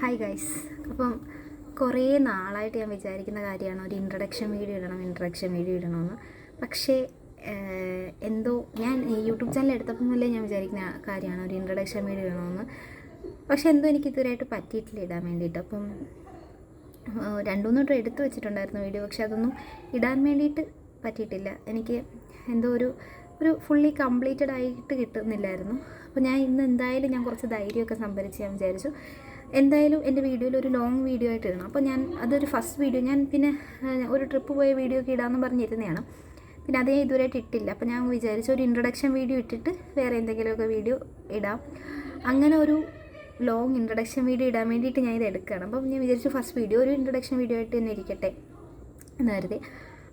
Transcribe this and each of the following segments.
Hi guys. അപ്പം കുറേ നാളായിട്ട് ഞാൻ വിചാരിക്കുന്ന കാര്യമാണ് ഒരു ഇൻട്രഡക്ഷൻ വീഡിയോ ഇടണമെന്ന്. പക്ഷേ എന്തോ ഞാൻ യൂട്യൂബ് ചാനൽ എടുത്തപ്പോൾ മുതലേ ഞാൻ വിചാരിക്കുന്ന കാര്യമാണ് ഒരു ഇൻട്രഡക്ഷൻ വീഡിയോ ഇടണമെന്ന്. പക്ഷേ എന്തോ എനിക്ക് ഇതുവരെയായിട്ട് പറ്റിയിട്ടില്ല ഇടാൻ വേണ്ടിയിട്ട്. അപ്പം 2-3 വട്ടം എടുത്തു വെച്ചിട്ടുണ്ടായിരുന്നു വീഡിയോ, പക്ഷെ അതൊന്നും ഇടാൻ വേണ്ടിയിട്ട് പറ്റിയിട്ടില്ല. എനിക്ക് എന്തോ ഒരു ഫുള്ളി കംപ്ലീറ്റഡ് ആയിട്ട് കിട്ടുന്നില്ലായിരുന്നു. അപ്പോൾ ഞാൻ ഇന്ന് എന്തായാലും ഞാൻ കുറച്ച് ധൈര്യമൊക്കെ സംഭരിച്ച് ഞാൻ വിചാരിച്ചു എന്തായാലും എൻ്റെ വീഡിയോയിൽ ഒരു ലോങ് വീഡിയോ ആയിട്ട് ഇടണം. അപ്പോൾ ഞാൻ അതൊരു ഫസ്റ്റ് വീഡിയോ, ഞാൻ പിന്നെ ഒരു ട്രിപ്പ് പോയ വീഡിയോ ഒക്കെ ഇടാമെന്ന് പറഞ്ഞിരുന്നതാണ്. പിന്നെ അതേ ഇതുവരെയായിട്ട് ഇട്ടില്ല. അപ്പോൾ ഞാൻ വിചാരിച്ചു ഒരു ഇൻട്രഡക്ഷൻ വീഡിയോ ഇട്ടിട്ട് വേറെ എന്തെങ്കിലുമൊക്കെ വീഡിയോ ഇടാം. അങ്ങനെ ഒരു ലോങ് ഇൻട്രഡക്ഷൻ വീഡിയോ ഇടാൻ വേണ്ടിയിട്ട് ഞാൻ ഇത് എടുക്കുകയാണ്. അപ്പം ഞാൻ വിചാരിച്ചു ഫസ്റ്റ് വീഡിയോ ഒരു ഇൻട്രഡക്ഷൻ വീഡിയോ ആയിട്ട് തന്നെ ഇരിക്കട്ടെ എന്ന് കരുതി.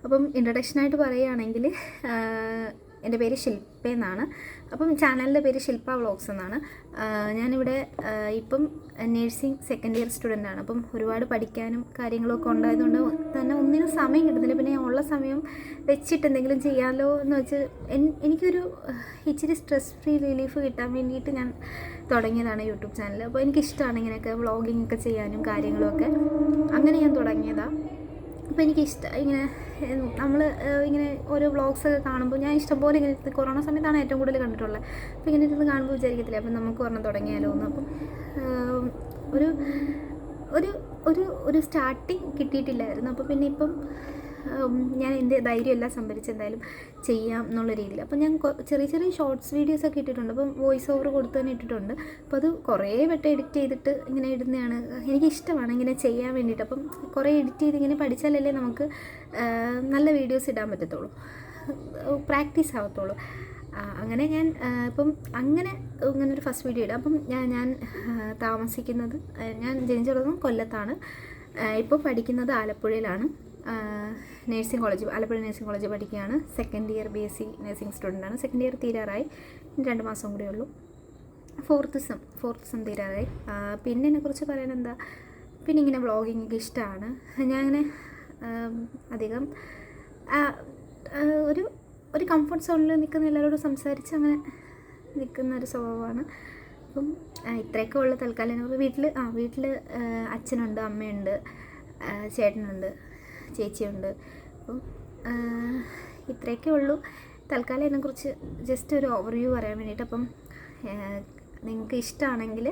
അപ്പം ഇൻട്രഡക്ഷനായിട്ട് പറയുകയാണെങ്കിൽ എൻ്റെ പേര് ശില്പ എന്നാണ്. അപ്പം ചാനലിൻ്റെ പേര് ശില്പ വ്ളോഗ്സ് എന്നാണ്. ഞാനിവിടെ ഇപ്പം നേഴ്സിംഗ് സെക്കൻഡ് ഇയർ സ്റ്റുഡൻ്റാണ്. അപ്പം ഒരുപാട് പഠിക്കാനും കാര്യങ്ങളൊക്കെ ഉണ്ടായതുകൊണ്ട് തന്നെ ഒന്നിനും സമയം കിട്ടുന്നില്ല. പിന്നെ ഉള്ള സമയം വെച്ചിട്ട് എന്തെങ്കിലും ചെയ്യാമല്ലോ എന്ന് വെച്ച് എനിക്കൊരു ഇച്ചിരി സ്ട്രെസ് ഫ്രീ റിലീഫ് കിട്ടാൻ വേണ്ടിയിട്ട് ഞാൻ തുടങ്ങിയതാണ് യൂട്യൂബ് ചാനൽ. അപ്പോൾ എനിക്കിഷ്ടമാണ് ഇങ്ങനെയൊക്കെ വ്ളോഗിങ് ഒക്കെ ചെയ്യാനും കാര്യങ്ങളുമൊക്കെ. അങ്ങനെ ഞാൻ തുടങ്ങിയതാണ്. അപ്പോൾ എനിക്കിഷ്ടം ഇങ്ങനെ നമ്മൾ ഇങ്ങനെ ഓരോ വ്ളോഗ്സൊക്കെ കാണുമ്പോൾ ഞാൻ ഇഷ്ടംപോലെ ഇങ്ങനെ കൊറോണ സമയത്താണ് ഏറ്റവും കൂടുതൽ കണ്ടിട്ടുള്ളത്. അപ്പോൾ ഇങ്ങനെ ഇരുന്ന് കാണുമ്പോൾ വിചാരിക്കത്തില്ല അപ്പം നമുക്ക് ഒരെണ്ണം തുടങ്ങിയാലോ എന്ന്. അപ്പം ഒരു ഒരു ഒരു ഒരു സ്റ്റാർട്ടിങ് കിട്ടിയിട്ടില്ലായിരുന്നു. അപ്പോൾ പിന്നെ ഇപ്പം ഞാൻ എൻ്റെ ധൈര്യമെല്ലാം സംഭരിച്ച് എന്തായാലും ചെയ്യാം എന്നുള്ള രീതിയിൽ. അപ്പം ഞാൻ ചെറിയ ഷോർട്സ് വീഡിയോസൊക്കെ ഇട്ടിട്ടുണ്ട്. അപ്പം വോയിസ് ഓവർ കൊടുത്ത് തന്നെ ഇട്ടിട്ടുണ്ട്. അപ്പോൾ അത് കുറേ വട്ടം എഡിറ്റ് ചെയ്തിട്ട് ഇങ്ങനെ ഇടുന്നതാണ്. എനിക്കിഷ്ടമാണ് ഇങ്ങനെ ചെയ്യാൻ വേണ്ടിയിട്ട്. അപ്പം കുറേ എഡിറ്റ് ചെയ്ത് ഇങ്ങനെ പഠിച്ചാലല്ലേ നമുക്ക് നല്ല വീഡിയോസ് ഇടാൻ പറ്റത്തുള്ളൂ, പ്രാക്ടീസ് ആവത്തുള്ളൂ. അങ്ങനെ ഞാൻ ഇപ്പം ഇങ്ങനൊരു ഫസ്റ്റ് വീഡിയോ ഇടാം. അപ്പം ഞാൻ താമസിക്കുന്നത്, ഞാൻ ജനിച്ചതും കൊല്ലത്താണ്. ഇപ്പോൾ പഠിക്കുന്നത് ആലപ്പുഴയിലാണ്. ആലപ്പുഴ നഴ്സിംഗ് കോളേജ് പഠിക്കുകയാണ്. സെക്കൻഡ് ഇയർ BSc നഴ്സിംഗ് സ്റ്റുഡൻ്റാണ്. സെക്കൻഡ് ഇയർ തീരാറായി, 2 മാസം കൂടെ ഉള്ളൂ. ഫോർത്ത് സെം തീരാറായി. പിന്നെ എന്നെക്കുറിച്ച് പറയാൻ എന്താ, പിന്നെ ഇങ്ങനെ വ്ളോഗിങ് ഒക്കെ ഇഷ്ടമാണ്. ഞാൻ ഇങ്ങനെ അധികം ഒരു കംഫർട്ട് സോണിൽ നിൽക്കുന്ന എല്ലാവരോടും സംസാരിച്ച് അങ്ങനെ നിൽക്കുന്ന ഒരു സ്വഭാവമാണ്. അപ്പം ഇത്രയൊക്കെ ഉള്ള തൽക്കാലം. വീട്ടിൽ അച്ഛനുണ്ട്, അമ്മയുണ്ട്, ചേട്ടനുണ്ട്, ചേച്ചിയുണ്ട്. അപ്പം ഇത്രയൊക്കെ ഉള്ളൂ തൽക്കാലം എന്നെക്കുറിച്ച് ജസ്റ്റ് ഒരു ഓവർവ്യൂ പറയാൻ വേണ്ടിയിട്ട്. അപ്പം നിങ്ങൾക്ക് ഇഷ്ടമാണെങ്കിൽ,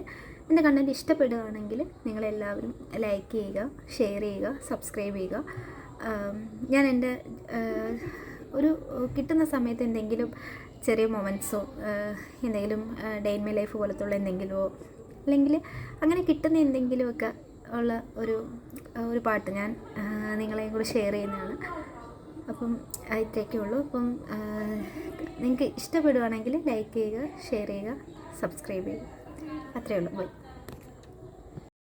എൻ്റെ കണ്ടൻറ്റ് ഇഷ്ടപ്പെടുകയാണെങ്കിൽ നിങ്ങളെല്ലാവരും ലൈക്ക് ചെയ്യുക, ഷെയർ ചെയ്യുക, സബ്സ്ക്രൈബ് ചെയ്യുക. ഞാൻ എൻ്റെ ഒരു കിട്ടുന്ന സമയത്ത് എന്തെങ്കിലും ചെറിയ മൊമെൻറ്റ്സോ എന്തെങ്കിലും ഡേ ഇൻ മൈ ലൈഫ് പോലത്തുള്ള എന്തെങ്കിലുമോ, അല്ലെങ്കിൽ അങ്ങനെ കിട്ടുന്ന എന്തെങ്കിലുമൊക്കെ ഉള്ള ഒരു പാട്ട് ഞാൻ നിങ്ങളെയും കൂടി ഷെയർ ചെയ്യുന്നതാണ്. അപ്പം ഇത്രയൊക്കെ ഉള്ളൂ. അപ്പം നിങ്ങൾക്ക് ഇഷ്ടപ്പെടുകയാണെങ്കിൽ ലൈക്ക് ചെയ്യുക, ഷെയർ ചെയ്യുക, സബ്സ്ക്രൈബ് ചെയ്യുക. അത്രയേ ഉള്ളൂ. ബൈ.